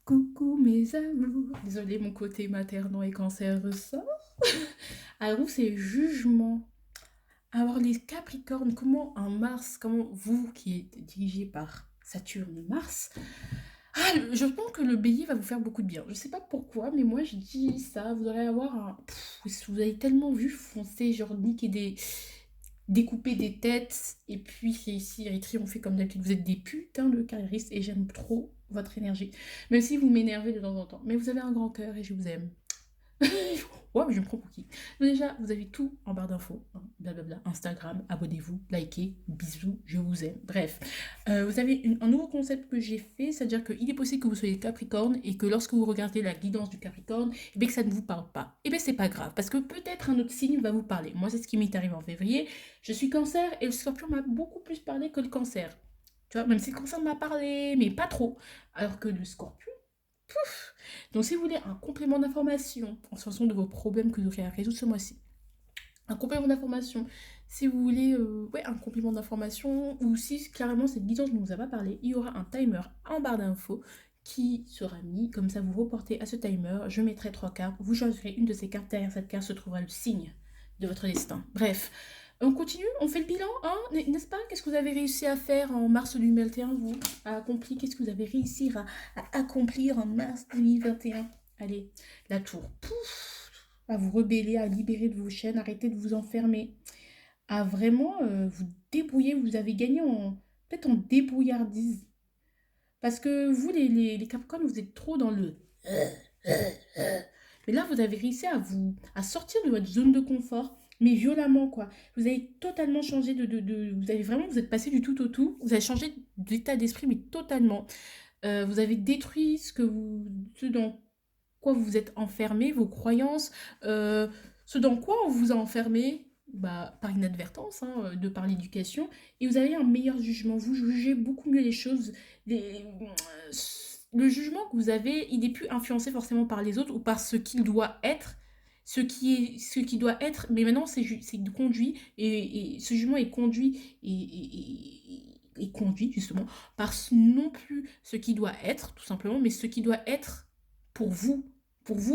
Coucou mes amours. Désolée, mon côté maternant et cancer ressort. Alors, vous, c'est jugement. Alors, les Capricornes, comment un Mars, comment vous, qui êtes dirigé par Saturne et Mars, je pense que le bélier va vous faire beaucoup de bien. Je sais pas pourquoi, mais moi, je dis ça. Vous allez avoir un. Vous avez tellement vu foncer, genre niquer des. Découper des têtes, et puis c'est ici et triompher comme d'habitude. Vous êtes des putains de carriéristes et j'aime trop votre énergie. Même si vous m'énervez de temps en temps. Mais vous avez un grand cœur et je vous aime. Ouais, mais je me prends pour qui? Donc déjà, vous avez tout en barre d'infos, hein, blablabla, Instagram, abonnez-vous, likez, bisous, je vous aime. Bref, vous avez un nouveau concept que j'ai fait, c'est-à-dire qu'il est possible que vous soyez Capricorne et que lorsque vous regardez la guidance du Capricorne, et bien que ça ne vous parle pas. Et bien c'est pas grave, parce que peut-être un autre signe va vous parler. Moi, c'est ce qui m'est arrivé en février. Je suis Cancer et le Scorpion m'a beaucoup plus parlé que le Cancer. Tu vois, même si le Cancer m'a parlé, mais pas trop. Alors que le Scorpion, pouf. Donc, si vous voulez un complément d'information en fonction de vos problèmes que vous aurez à résoudre ce mois-ci, un complément d'information, si vous voulez ouais, un complément d'information, ou si carrément cette guidance ne vous a pas parlé, il y aura un timer en barre d'infos qui sera mis, comme ça vous reportez à ce timer, je mettrai 3 cartes, vous choisirez une de ces cartes, derrière cette carte se trouvera le signe de votre destin. Bref, on continue, on fait le bilan, hein, n'est-ce pas? Qu'est-ce que vous avez réussi à faire en mars 2021, vous? À accomplir, qu'est-ce que vous avez réussi à accomplir en mars 2021? Allez, la tour. Pouf, à vous rebeller, à libérer de vos chaînes, arrêter de vous enfermer, à vraiment vous débrouiller. Vous avez gagné en peut-être en débrouillardise. Parce que vous, les Capricornes, vous êtes trop dans le. Mais là, vous avez réussi à sortir de votre zone de confort, mais violemment, quoi. Vous avez totalement changé vous avez vraiment, vous êtes passé du tout au tout. Vous avez changé d'état d'esprit, mais totalement. Vous avez détruit ce dans quoi vous vous êtes enfermé, vos croyances, ce dans quoi on vous a enfermé, bah, par inadvertance, hein, de par l'éducation, et vous avez un meilleur jugement, vous jugez beaucoup mieux les choses. Le jugement que vous avez, il n'est plus influencé forcément par les autres ou par ce qu'il doit être, ce qui doit être, mais maintenant c'est conduit, et ce jugement est conduit et conduit justement par non plus ce qui doit être, tout simplement, mais ce qui doit être pour vous,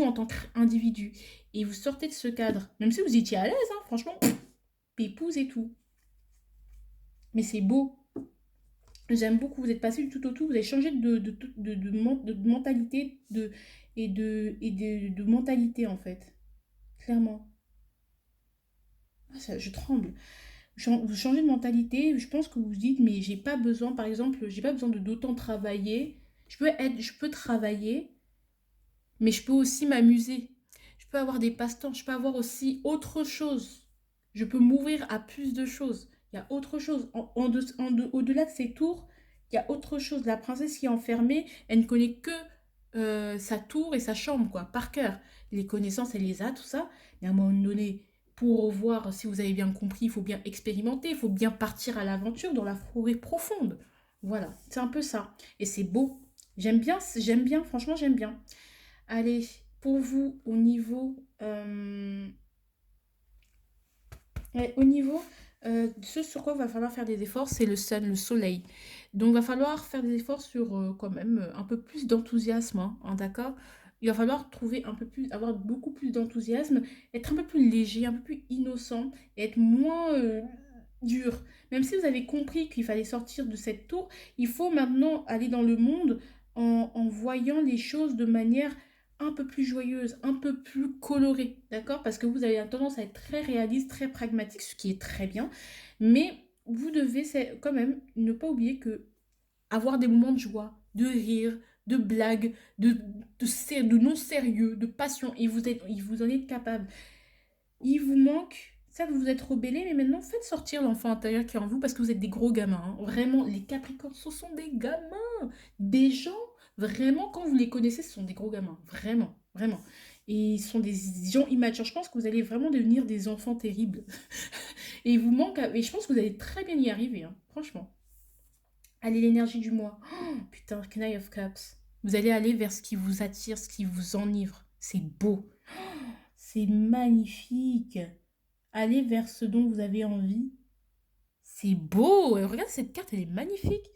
en tant qu'individu. Et vous sortez de ce cadre, même si vous étiez à l'aise, hein, franchement, pépouse et tout. Mais c'est beau. J'aime beaucoup. Vous êtes passé du tout au tout. Vous avez changé de mentalité de mentalité, en fait. Clairement. Ah, je tremble. Vous changez de mentalité. Je pense que vous vous dites, mais j'ai pas besoin, par exemple, j'ai pas besoin de d'autant travailler. Je peux travailler, mais je peux aussi m'amuser. Je peux avoir des passe-temps, je peux avoir aussi autre chose. Je peux m'ouvrir à plus de choses. Il y a autre chose. Au-delà de ces tours, il y a autre chose. La princesse qui est enfermée, elle ne connaît que sa tour et sa chambre, quoi, par cœur. Les connaissances, elle les a, tout ça. Mais à un moment donné, pour voir si vous avez bien compris, il faut bien expérimenter, il faut bien partir à l'aventure dans la forêt profonde. Voilà, c'est un peu ça. Et c'est beau. J'aime bien, franchement, j'aime bien. Allez, pour vous, au niveau ce sur quoi il va falloir faire des efforts, c'est le sun, le soleil. Donc, il va falloir faire des efforts sur quand même un peu plus d'enthousiasme, hein, d'accord? Il va falloir trouver un peu plus, avoir beaucoup plus d'enthousiasme, être un peu plus léger, un peu plus innocent, et être moins dur. Même si vous avez compris qu'il fallait sortir de cette tour, il faut maintenant aller dans le monde en voyant les choses de manière un peu plus joyeuse, un peu plus colorée, d'accord? Parce que vous avez tendance à être très réaliste, très pragmatique, ce qui est très bien, mais vous devez quand même ne pas oublier que avoir des moments de joie, de rire, de blagues, de non-sérieux, de passion, et vous en êtes capable. Il vous manque, ça vous vous êtes rebellé, mais maintenant faites sortir l'enfant intérieur qui est en vous parce que vous êtes des gros gamins, hein. Vraiment, les Capricornes, ce sont des gamins, des gens, vraiment, quand vous les connaissez, ce sont des gros gamins, vraiment, vraiment. Et ils sont des gens immatures. Je pense que vous allez vraiment devenir des enfants terribles. Et il vous manque, et je pense que vous allez très bien y arriver, hein, franchement. Allez, l'énergie du mois. Oh, putain, Knight of Cups. Vous allez aller vers ce qui vous attire, ce qui vous enivre. C'est beau. C'est magnifique. Allez vers ce dont vous avez envie. C'est beau. Et regarde, cette carte, elle est magnifique.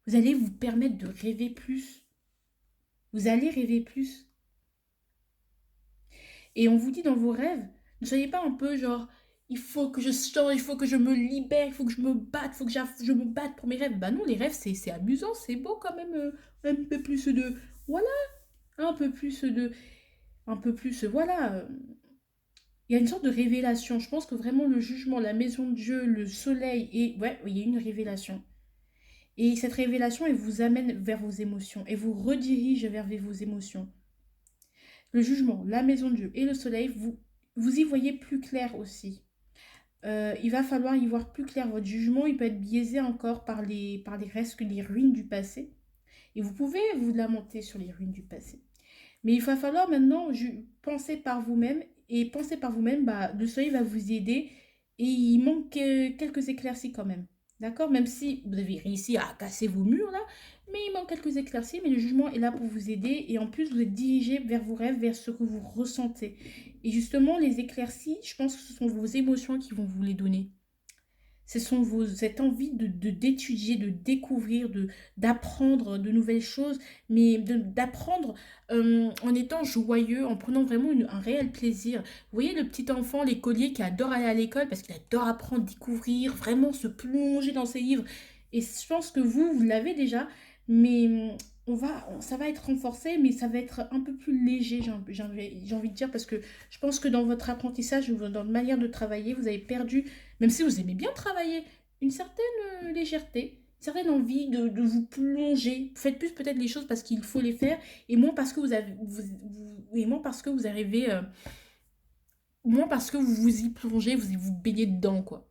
Vous allez vous permettre de rêver plus. Vous allez rêver plus. Et on vous dit dans vos rêves, ne soyez pas un peu genre, il faut que je sors, il faut que je me libère, il faut que je me batte, il faut que je me batte pour mes rêves. Bah non, les rêves, c'est amusant, c'est beau quand même. Un peu plus de... Voilà, un peu plus de... Un peu plus, voilà. Il y a une sorte de révélation. Je pense que vraiment le jugement, la maison de Dieu, le soleil, et ouais, il y a une révélation. Et cette révélation, elle vous amène vers vos émotions, et vous redirige vers vos émotions. Le jugement, la maison de Dieu et le soleil, vous y voyez plus clair aussi. Il va falloir y voir plus clair. Votre jugement, il peut être biaisé encore par les restes, les ruines du passé. Et vous pouvez vous lamenter sur les ruines du passé. Mais il va falloir maintenant penser par vous-même. Et penser par vous-même, bah, le soleil va vous aider. Et il manque quelques éclaircies quand même. D'accord? Même si vous avez réussi à casser vos murs là, mais il manque quelques éclaircies. Mais le jugement est là pour vous aider. Et en plus, vous êtes dirigé vers vos rêves, vers ce que vous ressentez. Et justement, les éclaircies, je pense que ce sont vos émotions qui vont vous les donner. Ce sont cette envie d'étudier, de découvrir, d'apprendre de nouvelles choses, mais d'apprendre en étant joyeux, en prenant vraiment un réel plaisir. Vous voyez le petit enfant, l'écolier qui adore aller à l'école parce qu'il adore apprendre, découvrir, vraiment se plonger dans ses livres. Et je pense que vous l'avez déjà, mais ça va être renforcé, mais ça va être un peu plus léger, j'ai envie de dire, parce que je pense que dans votre apprentissage, dans votre manière de travailler, vous avez perdu, même si vous aimez bien travailler, une certaine légèreté, une certaine envie de vous plonger. Vous faites plus peut-être les choses parce qu'il faut les faire, et moins parce que et moins parce que vous arrivez, moins parce que vous vous y plongez, vous baignez dedans, quoi.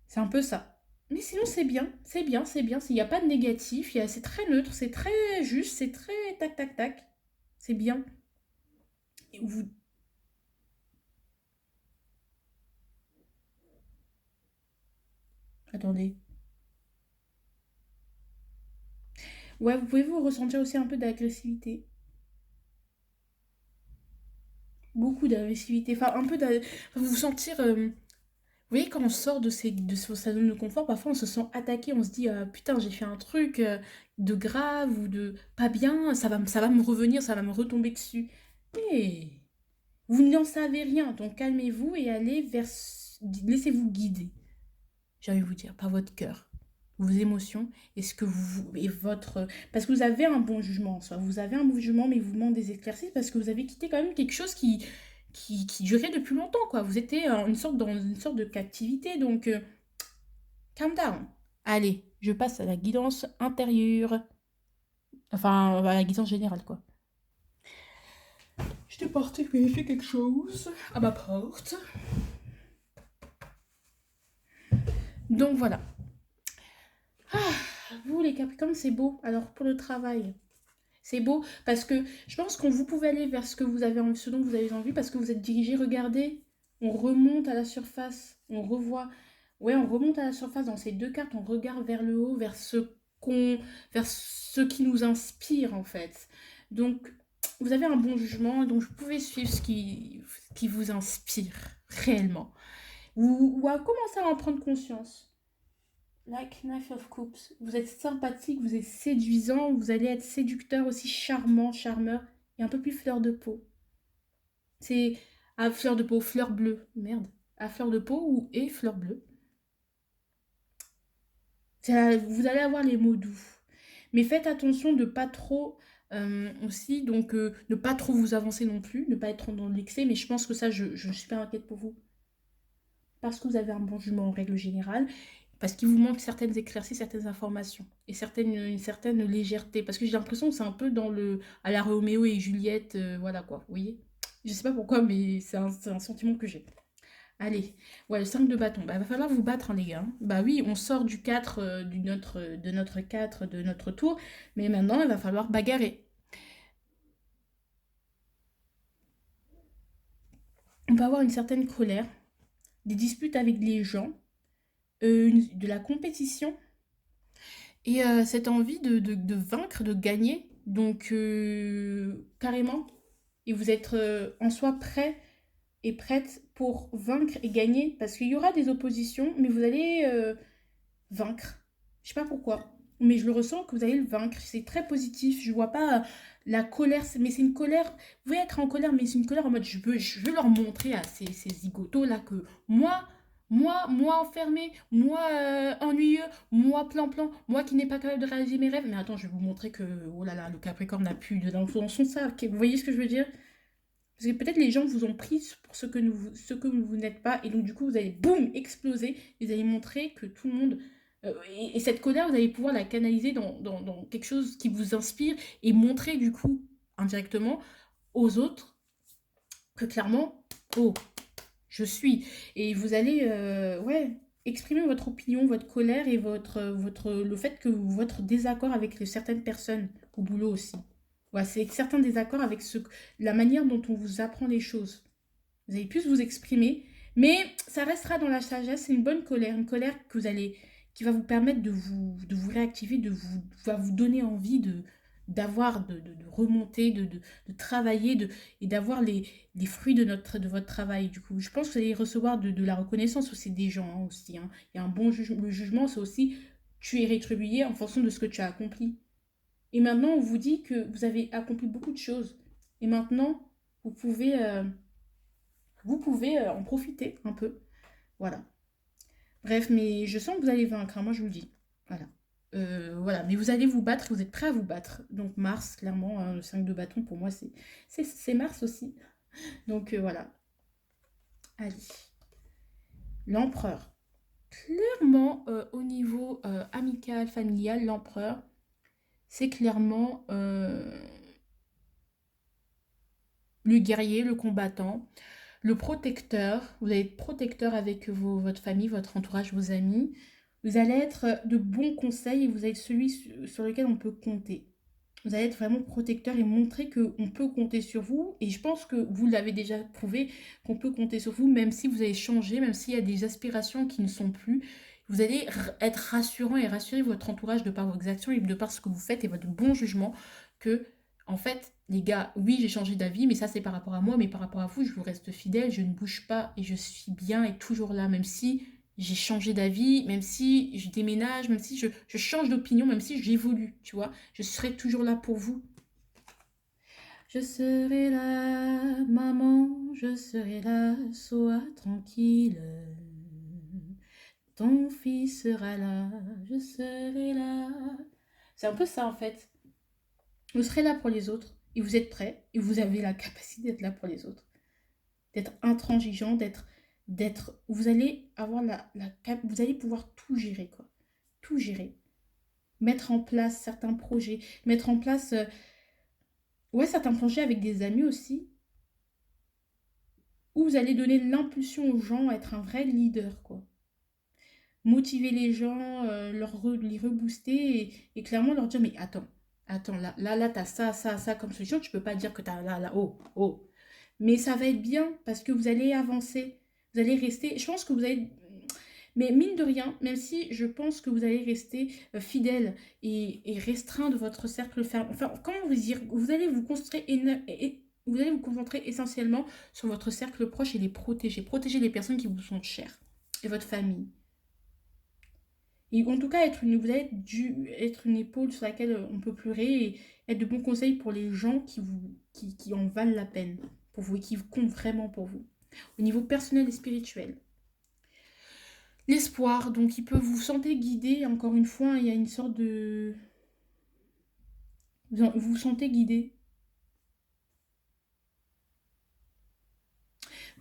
C'est un peu ça. Mais sinon, c'est bien, c'est bien, c'est bien. Il n'y a pas de négatif, c'est très neutre, c'est très juste, c'est très tac, tac, tac. C'est bien. Et vous... Attendez. Ouais, vous pouvez vous ressentir aussi un peu d'agressivité. Beaucoup d'agressivité. Enfin, un peu vous vous sentir... Vous voyez, quand on sort sa zone de confort, parfois on se sent attaqué, on se dit putain, j'ai fait un truc de grave ou de pas bien, ça va me revenir, ça va me retomber dessus. Mais vous n'en savez rien, donc calmez-vous et allez vers... Laissez-vous guider, j'ai envie de vous dire, par votre cœur, vos émotions et ce que vous... Et votre... Parce que vous avez un bon jugement en soi, vous avez un bon jugement, mais il vous demande des éclaircies parce que vous avez quitté quand même quelque chose qui durait depuis longtemps, quoi. Vous étiez dans une sorte de captivité, donc calm down. Allez, je passe à la guidance intérieure. Enfin, à la guidance générale, quoi. J'étais partie vérifier quelque chose à ma porte. Donc voilà. Ah, vous les Capricornes, c'est beau. Alors pour le travail, c'est beau parce que je pense qu'on vous pouvez aller vers ce que vous avez envie, ce dont vous avez envie parce que vous êtes dirigé. Regardez, on remonte à la surface, on revoit. Ouais, on remonte à la surface dans ces deux cartes, on regarde vers le haut, vers ce qui nous inspire en fait. Donc vous avez un bon jugement, donc vous pouvez suivre ce qui vous inspire réellement. Ou à commencer à en prendre conscience. Like Knife of Cups. Vous êtes sympathique, vous êtes séduisant, vous allez être séducteur aussi, charmant, charmeur, et un peu plus fleur de peau. C'est à fleur de peau, fleur bleue. Merde. À fleur de peau ou et fleur bleue. Vous allez avoir les mots doux. Mais faites attention de pas trop aussi, donc ne pas trop vous avancer non plus, ne pas être dans l'excès, mais je pense que ça, je suis pas inquiète pour vous. Parce que vous avez un bon jugement en règle générale, parce qu'il vous manque certaines éclaircies, certaines informations, et une certaine légèreté, parce que j'ai l'impression que c'est un peu à la Roméo et Juliette, voilà quoi, vous voyez. Je sais pas pourquoi, mais c'est un sentiment que j'ai. Allez, ouais, le 5 de bâton. Bah, va falloir vous battre, hein, les gars. Bah oui, on sort du 4, de notre 4, de notre tour, mais maintenant, il va falloir bagarrer. On peut avoir une certaine colère, des disputes avec les gens, de la compétition, et cette envie de vaincre, de gagner. Donc, carrément, et vous êtes en soi prêt et prête pour vaincre et gagner, parce qu'il y aura des oppositions, mais vous allez vaincre. Je sais pas pourquoi. mais je le ressens que vous allez le vaincre. C'est très positif. Je vois pas la colère, mais c'est une colère. Vous pouvez être en colère, mais c'est une colère en mode je veux leur montrer à ces zigotos là que moi enfermé, moi ennuyeux, moi plan-plan, moi qui n'ai pas capable de réaliser mes rêves. Mais attends, je vais vous montrer que oh là là, le Capricorne n'a plus de dans son ça. Vous voyez ce que je veux dire? Parce que peut-être les gens vous ont pris pour ce que vous n'êtes pas, et donc du coup vous allez boum exploser, et vous allez montrer que tout le monde et cette colère vous allez pouvoir la canaliser dans quelque chose qui vous inspire et montrer du coup indirectement aux autres que clairement oh je suis, et vous allez ouais exprimer votre opinion, votre colère et votre le fait que votre désaccord avec certaines personnes au boulot aussi. Ouais, c'est certains désaccords avec la manière dont on vous apprend les choses. Vous allez plus vous exprimer, mais ça restera dans la sagesse. C'est une colère que vous allez, qui va vous permettre de vous réactiver, va vous donner envie de remonter, de travailler, et d'avoir les fruits de votre travail. Du coup, je pense que vous allez recevoir de la reconnaissance aussi des gens hein, aussi. Hein. Il y a un bon jugement. Le jugement, c'est aussi tu es rétribué en fonction de ce que tu as accompli. Et maintenant, on vous dit que vous avez accompli beaucoup de choses. Et maintenant, vous pouvez, euh, vous pouvez en profiter un peu. Voilà. Bref, mais je sens que vous allez vaincre, hein, moi je vous le dis. Voilà. Voilà, mais vous allez vous battre, vous êtes prêts à vous battre. Donc Mars, clairement, hein, le 5 de bâton, pour moi, c'est Mars aussi. Donc voilà. Allez. L'empereur. Clairement, au niveau amical, familial, l'empereur, c'est clairement le guerrier, le combattant. Le protecteur, vous allez être protecteur avec votre famille, votre entourage, vos amis. Vous allez être de bons conseils et vous allez être celui sur lequel on peut compter. Vous allez être vraiment protecteur et montrer qu'on peut compter sur vous. Et je pense que vous l'avez déjà prouvé, qu'on peut compter sur vous, même si vous avez changé, même s'il y a des aspirations qui ne sont plus. Vous allez être rassurant et rassurer votre entourage de par vos actions et de par ce que vous faites et votre bon jugement que en fait, les gars, oui, j'ai changé d'avis, mais ça, c'est par rapport à moi, mais par rapport à vous, je vous reste fidèle, je ne bouge pas et je suis bien et toujours là, même si j'ai changé d'avis, même si je déménage, même si je change d'opinion, même si j'évolue, tu vois, je serai toujours là pour vous. Je serai là, maman, je serai là, sois tranquille. Ton fils sera là, je serai là. C'est un peu ça en fait. Vous serez là pour les autres et vous êtes prêts et vous avez la capacité d'être là pour les autres, d'être intransigeant, vous allez avoir vous allez pouvoir tout gérer quoi, tout gérer, mettre en place certains projets, mettre en place ouais certains projets avec des amis aussi, où vous allez donner l'impulsion aux gens, être un vrai leader quoi, motiver les gens, les rebooster et clairement leur dire mais attends là t'as ça comme solution, tu peux pas dire que t'as là oh. Mais ça va être bien parce que vous allez avancer. Vous allez rester. Je pense que vous allez. Mais mine de rien, même si je pense que vous allez rester fidèle et restreint de votre cercle ferme. Enfin, comment vous dire? Vous allez vous construire et vous allez vous concentrer essentiellement sur votre cercle proche et les protéger. Protéger les personnes qui vous sont chères et votre famille. Et en tout cas, vous allez être une épaule sur laquelle on peut pleurer et être de bons conseils pour les gens qui en valent la peine pour vous et qui comptent vraiment pour vous. Au niveau personnel et spirituel. L'espoir, donc il peut vous sentir guidé, encore une fois, il y a une sorte de... Vous vous sentez guidé.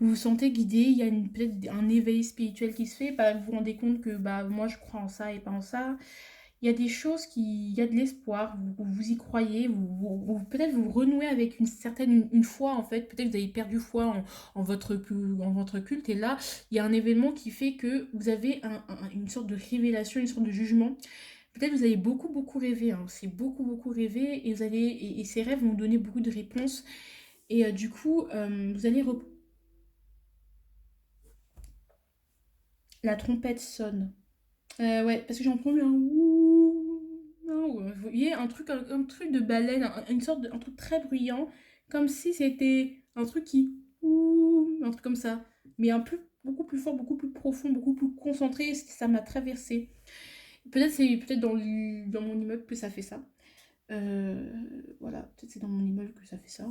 Vous vous sentez guidé, il y a peut-être un éveil spirituel qui se fait, bah, vous vous rendez compte que bah, moi je crois en ça et pas en ça. Il y a des choses il y a de l'espoir, vous y croyez, peut-être vous renouez avec une foi en fait, peut-être vous avez perdu foi en votre culte et là il y a un événement qui fait que vous avez une sorte de révélation, une sorte de jugement. Peut-être vous avez beaucoup rêvé, hein, c'est beaucoup rêvé et et ces rêves vont donner beaucoup de réponses et du coup vous allez la trompette sonne. Ouais, parce que j'ai entendu un ouh. Non, vous voyez, un truc de baleine, une sorte un truc très bruyant, comme si c'était un truc qui ouh, un truc comme ça, mais beaucoup plus fort, beaucoup plus profond, beaucoup plus concentré. Ça m'a traversé. Peut-être c'est peut-être dans mon immeuble que ça fait ça. Voilà, peut-être c'est dans mon immeuble que ça fait ça.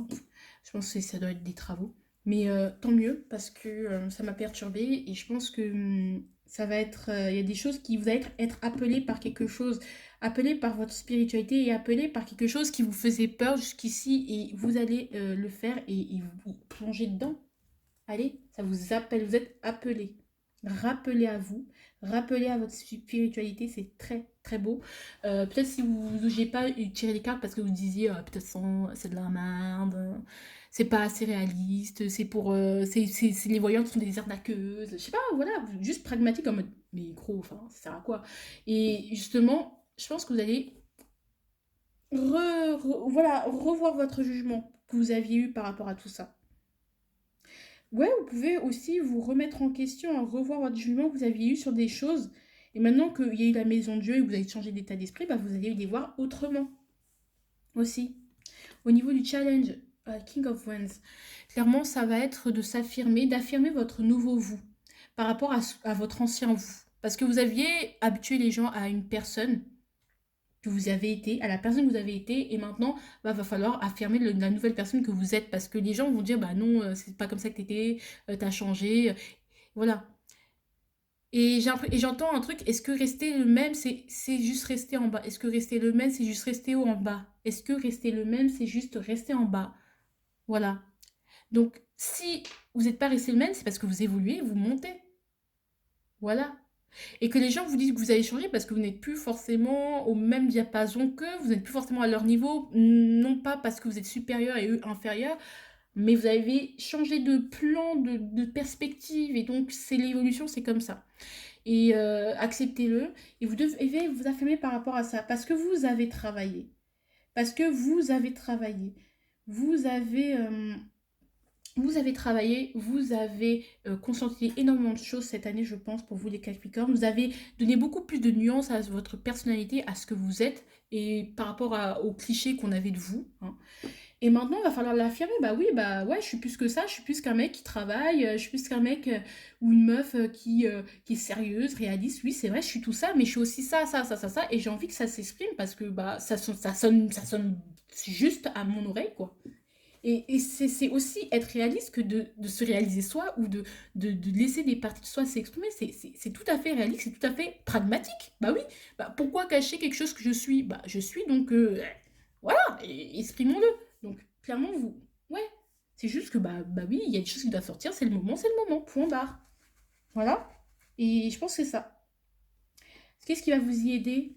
Je pense que ça doit être des travaux. Mais tant mieux, parce que ça m'a perturbée et je pense que ça va être... Il y a des choses qui vous allez être appelées par quelque chose, appelées par votre spiritualité et appelées par quelque chose qui vous faisait peur jusqu'ici et vous allez le faire et vous plonger dedans. Allez, ça vous appelle, vous êtes appelé. Rappelez à vous, rappelez à votre spiritualité, c'est très très beau. Peut-être si vous n'osez pas tirer les cartes parce que vous disiez peut-être c'est de la merde, c'est pas assez réaliste, c'est pour les voyantes sont des arnaqueuses, je sais pas, voilà, juste pragmatique en mode mais gros, enfin ça sert à quoi? Et justement, je pense que vous allez voilà, revoir votre jugement que vous aviez eu par rapport à tout ça. Ouais, vous pouvez aussi vous remettre en question, hein, revoir votre jugement que vous aviez eu sur des choses. Et maintenant qu'il y a eu la maison de Dieu et que vous avez changé d'état d'esprit, bah, vous allez les voir autrement aussi. Au niveau du challenge, King of Wands, clairement, ça va être de s'affirmer, d'affirmer votre nouveau vous par rapport à votre ancien vous. Parce que vous aviez habitué les gens à une personne que vous avez été, à la personne que vous avez été, et maintenant, bah, va falloir affirmer la nouvelle personne que vous êtes, parce que les gens vont dire, bah non, c'est pas comme ça que t'étais, t'as changé, voilà. Et j'entends un truc, est-ce que rester le même, c'est juste rester en bas? Est-ce que rester le même, c'est juste rester haut en bas? Est-ce que rester le même, c'est juste rester en bas? Voilà. Donc, si vous n'êtes pas resté le même, c'est parce que vous évoluez, vous montez. Voilà. Et que les gens vous disent que vous avez changé parce que vous n'êtes plus forcément au même diapason qu'eux, vous n'êtes plus forcément à leur niveau, non pas parce que vous êtes supérieur et eux inférieurs, mais vous avez changé de plan, de perspective, et donc c'est l'évolution, c'est comme ça. Et acceptez-le, et vous devez vous affirmer par rapport à ça, parce que vous avez travaillé, parce que vous avez travaillé, vous avez... vous avez travaillé, vous avez conscientisé énormément de choses cette année, je pense, pour vous les Capricornes. Vous avez donné beaucoup plus de nuances à votre personnalité, à ce que vous êtes, et par rapport aux clichés qu'on avait de vous, hein. Et maintenant, il va falloir l'affirmer. Bah oui, bah ouais, je suis plus que ça. Je suis plus qu'un mec qui travaille. Je suis plus qu'un mec ou une meuf qui est sérieuse, réaliste. Oui, c'est vrai, je suis tout ça, mais je suis aussi ça, ça, ça, ça, ça. Et j'ai envie que ça s'exprime parce que bah ça sonne juste à mon oreille, quoi. Et c'est aussi être réaliste que de se réaliser soi ou de laisser des parties de soi s'exprimer. C'est tout à fait réaliste, c'est tout à fait pragmatique. Bah oui, bah pourquoi cacher quelque chose que je suis? Bah je suis donc voilà, exprimons-le. Donc clairement, vous, ouais, c'est juste que bah oui, il y a des choses qui doivent sortir, c'est le moment, point barre. Voilà. Et je pense que c'est ça. Qu'est-ce qui va vous y aider?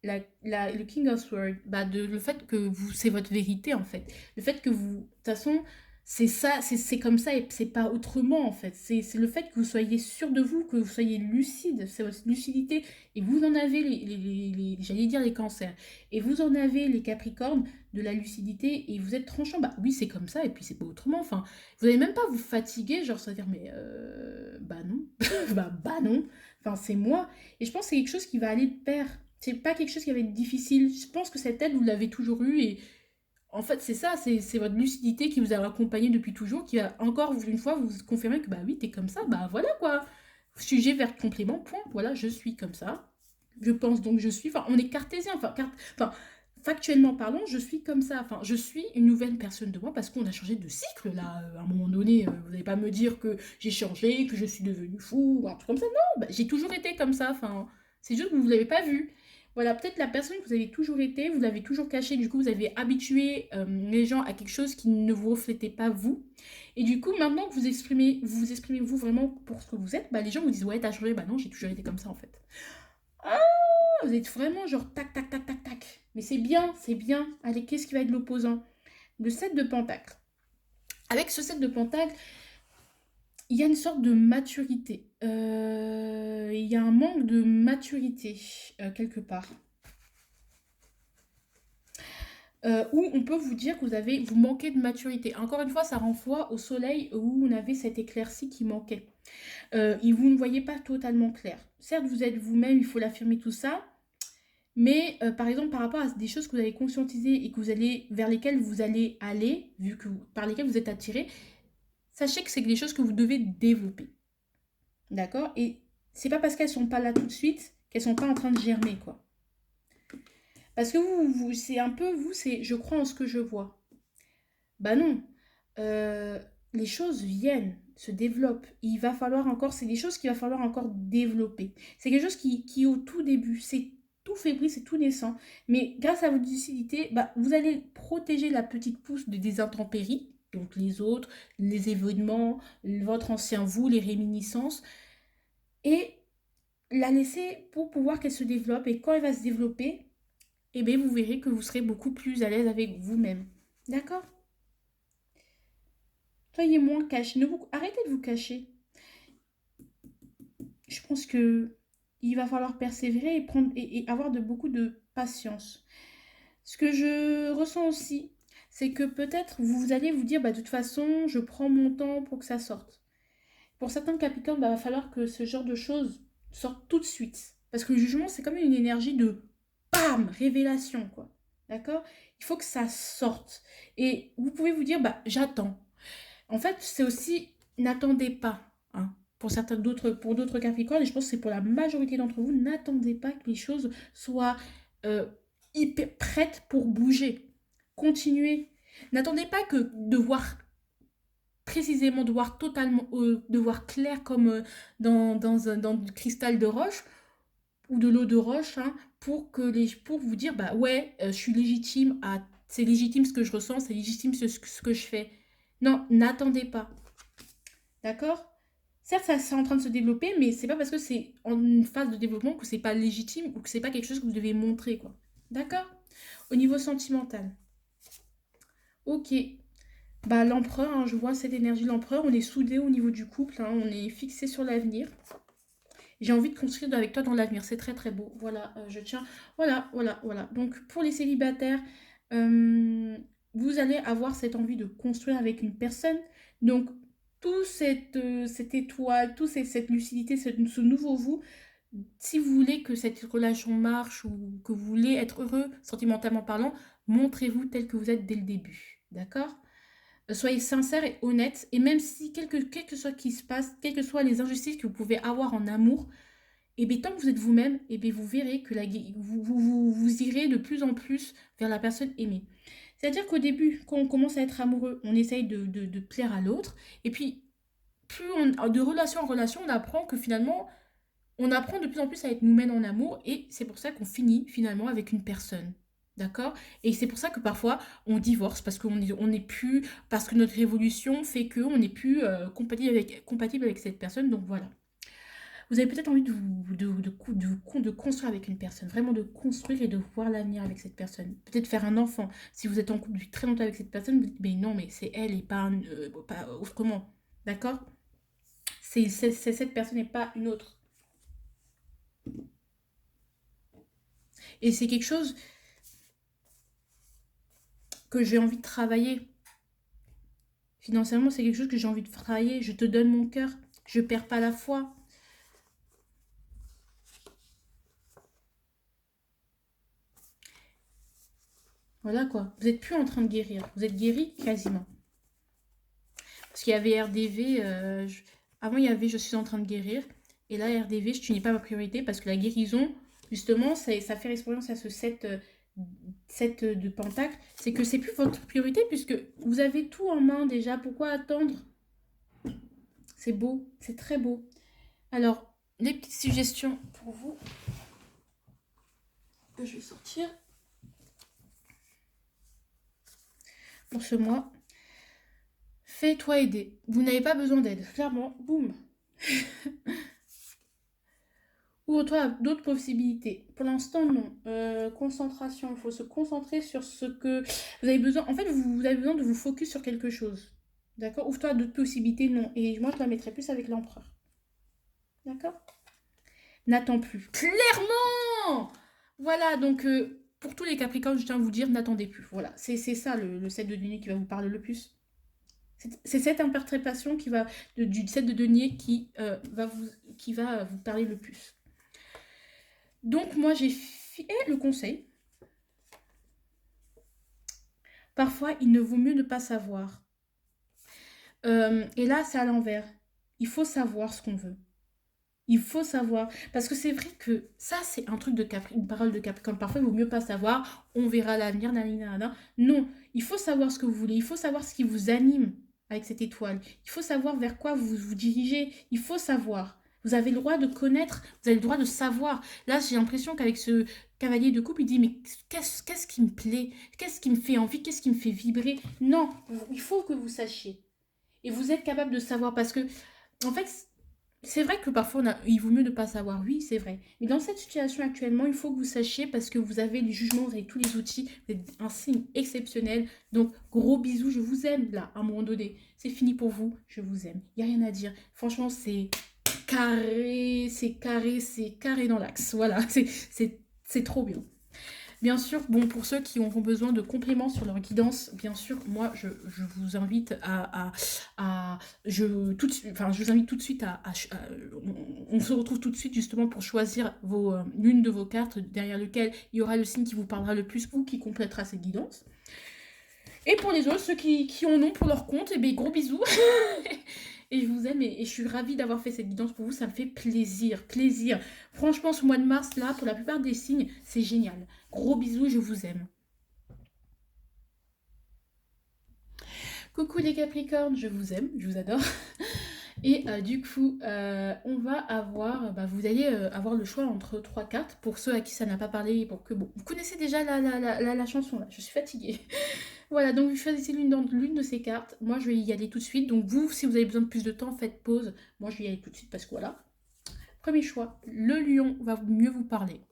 Le King of Swords, bah le fait que vous, c'est votre vérité en fait. Le fait que vous, de toute façon, c'est ça, c'est comme ça et c'est pas autrement en fait. C'est le fait que vous soyez sûr de vous, que vous soyez lucide, c'est votre lucidité. Et vous en avez j'allais dire les cancers. Et vous en avez les capricornes de la lucidité et vous êtes tranchant. Bah oui, c'est comme ça et puis c'est pas autrement. Enfin, vous n'allez même pas vous fatiguer, genre ça veut dire, mais bah non, bah non. Enfin, c'est moi. Et je pense que c'est quelque chose qui va aller de pair. C'est pas quelque chose qui va être difficile. Je pense que cette aide, vous l'avez toujours eue. Et en fait, c'est ça, c'est votre lucidité qui vous a accompagné depuis toujours, qui va encore une fois vous confirmer que bah oui, t'es comme ça, bah voilà quoi. Sujet, verbe, complément, point. Voilà, je suis comme ça. Je pense donc je suis. Enfin, on est cartésien. Enfin, factuellement parlant, je suis comme ça. Enfin, je suis une nouvelle personne de moi parce qu'on a changé de cycle là. À un moment donné, vous n'allez pas me dire que j'ai changé, que je suis devenue fou, ou un truc comme ça. Non, bah, j'ai toujours été comme ça. Enfin, c'est juste que vous ne l'avez pas vu. Voilà, peut-être la personne que vous avez toujours été, vous l'avez toujours caché, du coup vous avez habitué les gens à quelque chose qui ne vous reflétait pas vous. Et du coup, maintenant que vous exprimez vous vraiment pour ce que vous êtes, bah, les gens vous disent ouais, t'as changé, bah non, j'ai toujours été comme ça en fait. Ah, vous êtes vraiment genre tac, tac, tac, tac, tac. Mais c'est bien, c'est bien. Allez, qu'est-ce qui va être l'opposant? Le 7 de Pentacle. Avec ce 7 de Pentacle, il y a une sorte de maturité. Il y a un manque de maturité quelque part. Où on peut vous dire que vous manquez de maturité. Encore une fois, ça renvoie au soleil où on avait cette éclaircie qui manquait. Et vous ne voyez pas totalement clair. Certes, vous êtes vous-même, il faut l'affirmer tout ça, mais par exemple, par rapport à des choses que vous avez conscientisées et que vous allez, vers lesquelles vous allez aller, par lesquelles vous êtes attiré, sachez que c'est des choses que vous devez développer. D'accord? Et c'est pas parce qu'elles sont pas là tout de suite qu'elles sont pas en train de germer, quoi. Parce que c'est un peu, vous, c'est je crois en ce que je vois. Bah non. Euh, les choses viennent, se développent. Il va falloir encore, c'est des choses qu'il va falloir encore développer. C'est quelque chose qui est au tout début, c'est tout fébrile, c'est tout naissant. Mais grâce à votre lucidité, bah, vous allez protéger la petite pousse des intempéries, donc les autres, les événements, votre ancien vous, les réminiscences, et la laisser pour pouvoir qu'elle se développe. Et quand elle va se développer, eh bien, vous verrez que vous serez beaucoup plus à l'aise avec vous-même. D'accord? Soyez moins caché. Arrêtez de vous cacher. Je pense que il va falloir persévérer et prendre et avoir beaucoup de patience. Ce que je ressens aussi, c'est que peut-être vous allez vous dire, bah, de toute façon, je prends mon temps pour que ça sorte. Pour certains Capricornes, bah, il va falloir que ce genre de choses sortent tout de suite. Parce que le jugement, c'est comme une énergie de bam, révélation, quoi. D'accord? Il faut que ça sorte. Et vous pouvez vous dire, bah, j'attends. En fait, c'est aussi, n'attendez pas, hein. Pour d'autres Capricornes, et je pense que c'est pour la majorité d'entre vous, n'attendez pas que les choses soient euh, hyper prêtes pour bouger. Continuez. N'attendez pas que de voir précisément, de voir totalement, de voir clair comme dans du cristal de roche ou de l'eau de roche, hein, pour vous dire, bah ouais, je suis légitime c'est légitime ce que je ressens, c'est légitime ce que je fais. Non, n'attendez pas. D'accord? Certes, ça c'est en train de se développer, mais c'est pas parce que c'est en une phase de développement que c'est pas légitime ou que c'est pas quelque chose que vous devez montrer, quoi. D'accord? Au niveau sentimental. Ok. Bah, l'empereur, hein, je vois cette énergie de l'empereur, on est soudés au niveau du couple, hein, on est fixé sur l'avenir. J'ai envie de construire avec toi dans l'avenir, c'est très très beau. Voilà, je tiens. Voilà, voilà, voilà. Donc, pour les célibataires, euh, vous allez avoir cette envie de construire avec une personne. Donc, cette étoile, cette lucidité, ce nouveau vous, si vous voulez que cette relation marche ou que vous voulez être heureux sentimentalement parlant, montrez-vous tel que vous êtes dès le début. D'accord? Soyez sincère et honnête. Et même si, quel que soit ce qui se passe, quelles que soient les injustices que vous pouvez avoir en amour, et bien tant que vous êtes vous-même, et bien vous verrez que vous irez de plus en plus vers la personne aimée. C'est-à-dire qu'au début, quand on commence à être amoureux, on essaye de plaire à l'autre. Et puis, de relation en relation, on apprend que finalement, on apprend de plus en plus à être nous-mêmes en amour. Et c'est pour ça qu'on finit finalement avec une personne. D'accord? Et c'est pour ça que parfois on divorce parce on n'est plus, parce que notre évolution fait qu'on n'est plus compatible avec cette personne. Donc voilà. Vous avez peut-être envie de construire avec une personne, vraiment de construire et de voir l'avenir avec cette personne. Peut-être faire un enfant. Si vous êtes en couple depuis très longtemps avec cette personne, vous dites, mais non, mais c'est elle et pas autrement. D'accord? C'est cette personne et pas une autre. Et c'est quelque chose que j'ai envie de travailler. Financièrement, c'est quelque chose que j'ai envie de travailler. Je te donne mon cœur. Je perds pas la foi. Voilà quoi. Vous n'êtes plus en train de guérir. Vous êtes guéri quasiment. Parce qu'il y avait RDV, avant il y avait je suis en train de guérir, et là RDV, tu n'es pas ma priorité parce que la guérison, justement, ça fait référence à ce 7 de pentacle, c'est que c'est plus votre priorité puisque vous avez tout en main déjà, pourquoi attendre? C'est beau, c'est très beau. Alors, les petites suggestions pour vous que je vais sortir pour ce mois. Fais-toi aider. Vous n'avez pas besoin d'aide. Clairement, boum. Ouvre-toi à d'autres possibilités. Pour l'instant, non. Concentration. Il faut se concentrer sur ce que vous avez besoin. En fait, vous avez besoin de vous focus sur quelque chose. D'accord? Ouvre-toi à d'autres possibilités, non. Et moi, je la mettrais plus avec l'empereur. D'accord? N'attends plus. Clairement! Voilà, donc pour tous les Capricornes, je tiens à vous dire, n'attendez plus. Voilà, c'est ça le 7 de denier qui va vous parler le plus. C'est cette interprétation du 7 de denier qui va vous parler le plus. Donc moi j'ai fait le conseil. Parfois il ne vaut mieux ne pas savoir. Et là c'est à l'envers. Il faut savoir ce qu'on veut. Il faut savoir. Parce que c'est vrai que ça, c'est un truc de Capri, une parole de Capricorne. Parfois, il vaut mieux pas savoir. On verra l'avenir. Nanana, nanana. Non, il faut savoir ce que vous voulez. Il faut savoir ce qui vous anime avec cette étoile. Il faut savoir vers quoi vous vous dirigez. Il faut savoir. Vous avez le droit de connaître. Vous avez le droit de savoir. Là, j'ai l'impression qu'avec ce cavalier de coupe, il dit, mais qu'est-ce qui me plaît? Qu'est-ce qui me fait envie? Qu'est-ce qui me fait vibrer? Non, il faut que vous sachiez. Et vous êtes capable de savoir parce que, en fait, c'est vrai que parfois, il vaut mieux ne pas savoir, oui, c'est vrai. Mais dans cette situation actuellement, il faut que vous sachiez parce que vous avez les jugements, vous avez tous les outils, vous êtes un signe exceptionnel. Donc, gros bisous, je vous aime là, à un moment donné. C'est fini pour vous, je vous aime. Il n'y a rien à dire. Franchement, c'est carré dans l'axe. Voilà, c'est trop bien. Bien sûr, bon, pour ceux qui auront besoin de compléments sur leur guidance, bien sûr, moi, je vous invite je vous invite tout de suite on se retrouve tout de suite justement pour choisir l'une de vos cartes derrière lequel il y aura le signe qui vous parlera le plus ou qui complétera cette guidance. Et pour les autres, ceux qui en ont pour leur compte, eh bien, gros bisous. Et je vous aime et je suis ravie d'avoir fait cette guidance pour vous. Ça me fait plaisir, plaisir. Franchement, ce mois de mars, là, pour la plupart des signes, c'est génial. Gros bisous, je vous aime. Coucou les Capricornes, je vous aime, je vous adore. Et du coup, on va avoir, vous allez avoir le choix entre trois cartes. Pour ceux à qui ça n'a pas parlé, pour que, bon, vous connaissez déjà la chanson, là, je suis fatiguée. Voilà, donc vous choisissez l'une de ces cartes. Moi, je vais y aller tout de suite. Donc vous, si vous avez besoin de plus de temps, faites pause. Moi, je vais y aller tout de suite parce que voilà. Premier choix, le lion va mieux vous parler.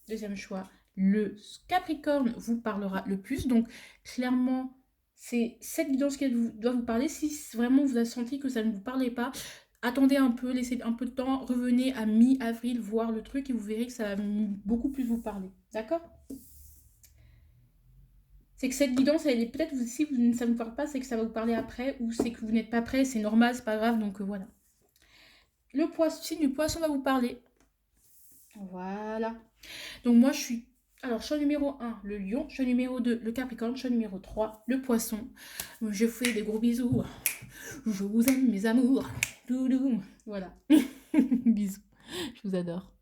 Deuxième choix, le Capricorne vous parlera le plus. Donc clairement, c'est cette guidance qui doit vous parler. Si vraiment vous avez senti que ça ne vous parlait pas, attendez un peu, laissez un peu de temps, revenez à mi-avril voir le truc et vous verrez que ça va beaucoup plus vous parler. D'accord? C'est que cette guidance, elle est peut-être, si ça ne vous parle pas, c'est que ça va vous parler après, ou c'est que vous n'êtes pas prêt, c'est normal, c'est pas grave, donc voilà. Le signe du poisson va vous parler. Voilà. Donc moi, je suis... Alors, choix numéro 1, le lion. Choix numéro 2, le capricorne. Choix numéro 3, le poisson. Je fais des gros bisous. Je vous aime, mes amours. Doudou. Voilà. Bisous. Je vous adore.